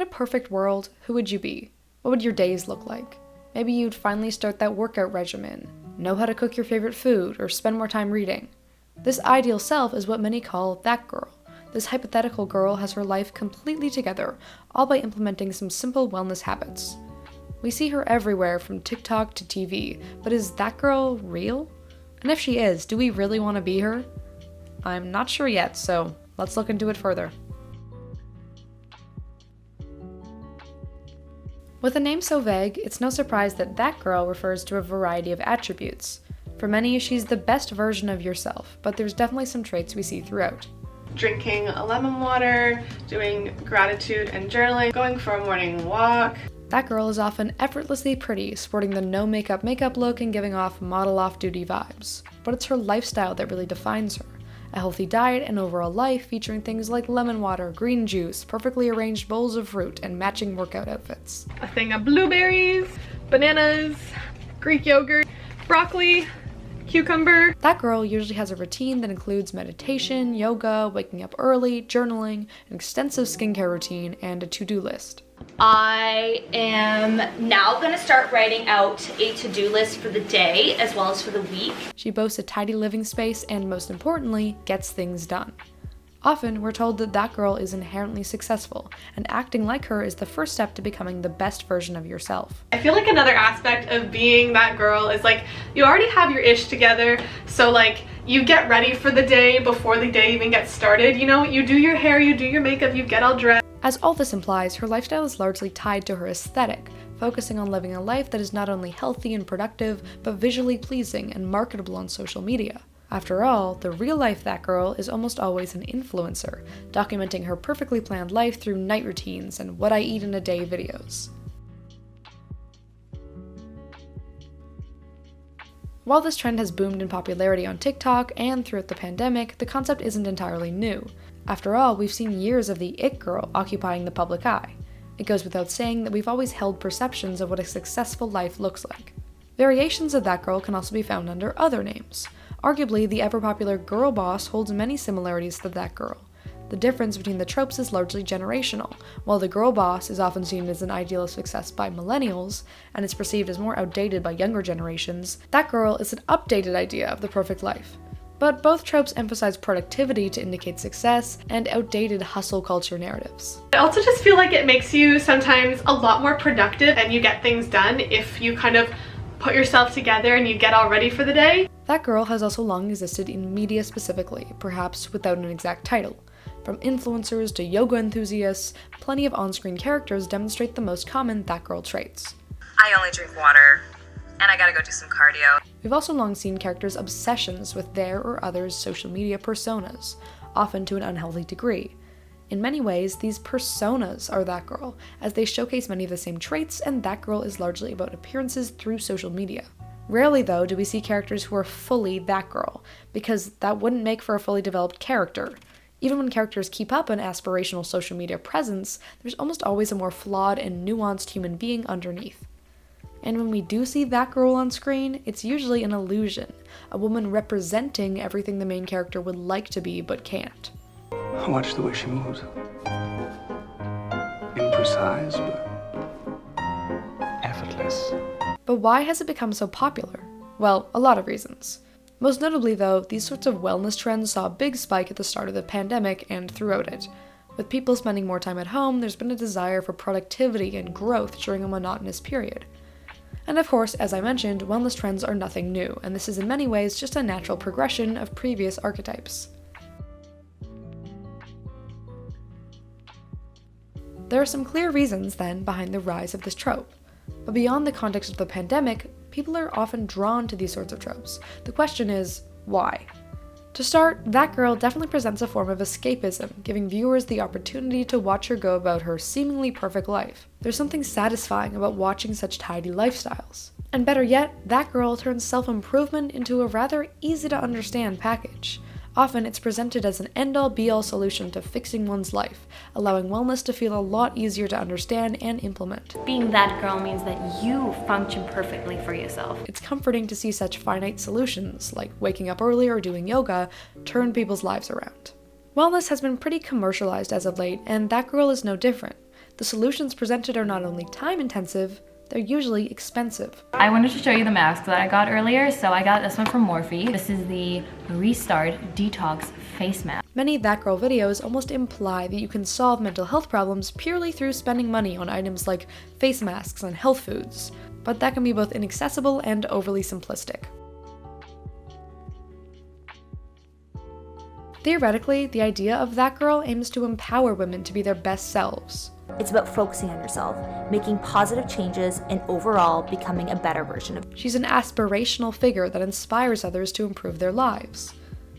In a perfect world, who would you be? What would your days look like? Maybe you'd finally start that workout regimen, know how to cook your favorite food, or spend more time reading. This ideal self is what many call that girl. This hypothetical girl has her life completely together, all by implementing some simple wellness habits. We see her everywhere from TikTok to TV, but is that girl real? And if she is, do we really want to be her? I'm not sure yet, so let's look into it further. With a name so vague, it's no surprise that that girl refers to a variety of attributes. For many, she's the best version of yourself, but there's definitely some traits we see throughout. Drinking lemon water, doing gratitude and journaling, going for a morning walk. That girl is often effortlessly pretty, sporting the no makeup look and giving off model off-duty vibes. But it's her lifestyle that really defines her. A healthy diet and overall life featuring things like lemon water, green juice, perfectly arranged bowls of fruit, and matching workout outfits. A thing of blueberries, bananas, Greek yogurt, broccoli, cucumber. That girl usually has a routine that includes meditation, yoga, waking up early, journaling, an extensive skincare routine, and a to-do list. I am now going to start writing out a to-do list for the day as well as for the week. She boasts a tidy living space and, most importantly, gets things done. Often, we're told that that girl is inherently successful, and acting like her is the first step to becoming the best version of yourself. I feel like another aspect of being that girl is like, you already have your ish together, so like, you get ready for the day before the day even gets started. You know, you do your hair, you do your makeup, you get all dressed. As all this implies, her lifestyle is largely tied to her aesthetic, focusing on living a life that is not only healthy and productive, but visually pleasing and marketable on social media. After all, the real life that girl is almost always an influencer, documenting her perfectly planned life through night routines and what I eat in a day videos. While this trend has boomed in popularity on TikTok and throughout the pandemic, the concept isn't entirely new. After all, we've seen years of the it girl occupying the public eye. It goes without saying that we've always held perceptions of what a successful life looks like. Variations of that girl can also be found under other names. Arguably, the ever-popular girl boss holds many similarities to that girl. The difference between the tropes is largely generational. While the girl boss is often seen as an ideal of success by millennials, and is perceived as more outdated by younger generations, that girl is an updated idea of the perfect life. But both tropes emphasize productivity to indicate success and outdated hustle culture narratives. I also just feel like it makes you sometimes a lot more productive and you get things done if you kind of put yourself together and you get all ready for the day. That girl has also long existed in media specifically, perhaps without an exact title. From influencers to yoga enthusiasts, plenty of on-screen characters demonstrate the most common that girl traits. I only drink water, and I gotta go do some cardio. We've also long seen characters' obsessions with their or others' social media personas, often to an unhealthy degree. In many ways, these personas are that girl, as they showcase many of the same traits, and that girl is largely about appearances through social media. Rarely, though, do we see characters who are fully that girl, because that wouldn't make for a fully developed character. Even when characters keep up an aspirational social media presence, there's almost always a more flawed and nuanced human being underneath. And when we do see that girl on screen, it's usually an illusion, a woman representing everything the main character would like to be but can't. Watch the way she moves. Imprecise, but effortless. But why has it become so popular? Well, a lot of reasons. Most notably, though, these sorts of wellness trends saw a big spike at the start of the pandemic and throughout it. With people spending more time at home, there's been a desire for productivity and growth during a monotonous period. And of course, as I mentioned, wellness trends are nothing new, and this is in many ways just a natural progression of previous archetypes. There are some clear reasons, then, behind the rise of this trope. But beyond the context of the pandemic, people are often drawn to these sorts of tropes. The question is, why? To start, that girl definitely presents a form of escapism, giving viewers the opportunity to watch her go about her seemingly perfect life. There's something satisfying about watching such tidy lifestyles. And better yet, that girl turns self-improvement into a rather easy-to-understand package. Often, it's presented as an end-all be-all solution to fixing one's life, allowing wellness to feel a lot easier to understand and implement. Being that girl means that you function perfectly for yourself. It's comforting to see such finite solutions, like waking up early or doing yoga, turn people's lives around. Wellness has been pretty commercialized as of late, and that girl is no different. the solutions presented are not only time-intensive, they're usually expensive. I wanted to show you the mask that I got earlier, so I got this one from Morphe. This is the Restart Detox Face Mask. Many That Girl videos almost imply that you can solve mental health problems purely through spending money on items like face masks and health foods, but that can be both inaccessible and overly simplistic. Theoretically, the idea of That Girl aims to empower women to be their best selves. It's about focusing on yourself, making positive changes, and overall becoming a better version of. She's an aspirational figure that inspires others to improve their lives.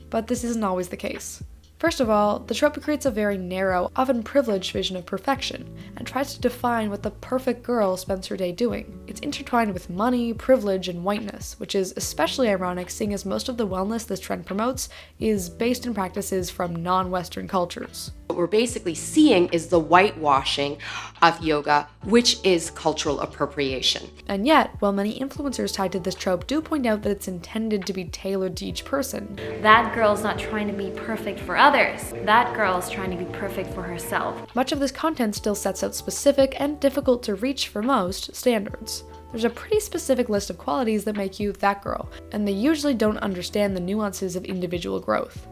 But this isn't always the case. First of all, the trope creates a very narrow, often privileged vision of perfection, and tries to define what the perfect girl spends her day doing. It's intertwined with money, privilege, and whiteness, which is especially ironic seeing as most of the wellness this trend promotes is based in practices from non-Western cultures. What we're basically seeing is the whitewashing of yoga, which is cultural appropriation. And yet, while many influencers tied to this trope do point out that it's intended to be tailored to each person, That girl's not trying to be perfect for others. That girl's trying to be perfect for herself. much of this content still sets out specific and difficult to reach for most standards. There's a pretty specific list of qualities that make you that girl, and they usually don't understand the nuances of individual growth.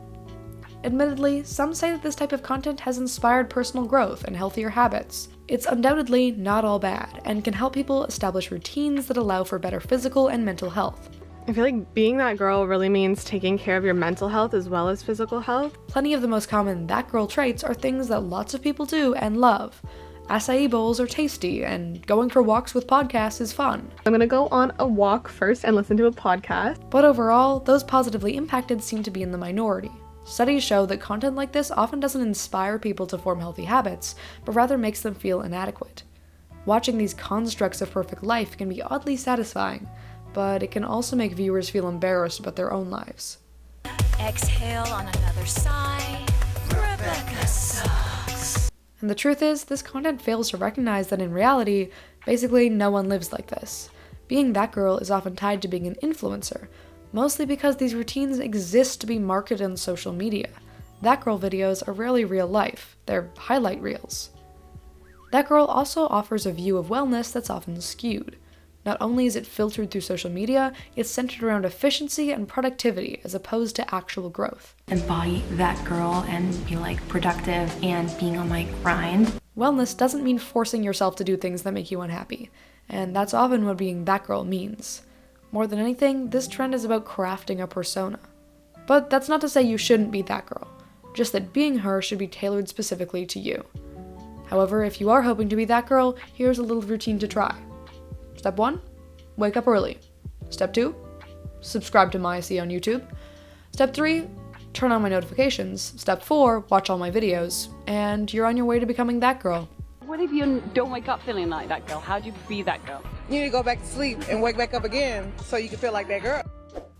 Admittedly, some say that this type of content has inspired personal growth and healthier habits. It's undoubtedly not all bad, and can help people establish routines that allow for better physical and mental health. I feel like being that girl really means taking care of your mental health as well as physical health. Plenty of the most common that girl traits are things that lots of people do and love. Acai bowls are tasty, and going for walks with podcasts is fun. I'm gonna go on a walk first and listen to a podcast. But overall, those positively impacted seem to be in the minority. Studies show that content like this often doesn't inspire people to form healthy habits, but rather makes them feel inadequate. Watching these constructs of perfect life can be oddly satisfying, but it can also make viewers feel embarrassed about their own lives. Exhale on another side. Rebecca sucks. And the truth is, this content fails to recognize that in reality, basically no one lives like this. Being that girl is often tied to being an influencer, mostly because these routines exist to be marketed on social media. That Girl videos are rarely real life, they're highlight reels. That Girl also offers a view of wellness that's often skewed. Not only is it filtered through social media, it's centered around efficiency and productivity as opposed to actual growth. Embody that girl and be like productive and being on my grind. Wellness doesn't mean forcing yourself to do things that make you unhappy, and that's often what being that girl means. More than anything, this trend is about crafting a persona. But that's not to say you shouldn't be that girl, just that being her should be tailored specifically to you. However, if you are hoping to be that girl, here's a little routine to try. Step 1, wake up early. Step 2, subscribe to my IC on YouTube. Step 3, turn on my notifications. Step 4, watch all my videos. And you're on your way to becoming that girl. What if you don't wake up feeling like that girl? How do you be that girl? You need to go back to sleep and wake back up again so you can feel like that girl.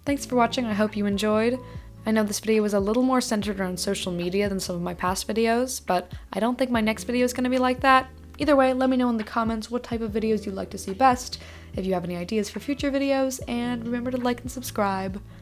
Thanks for watching, I hope you enjoyed. I know this video was a little more centered around social media than some of my past videos, but I don't think my next video is going to be like that. Either way, let me know in the comments what type of videos you'd like to see best, if you have any ideas for future videos, and remember to like and subscribe.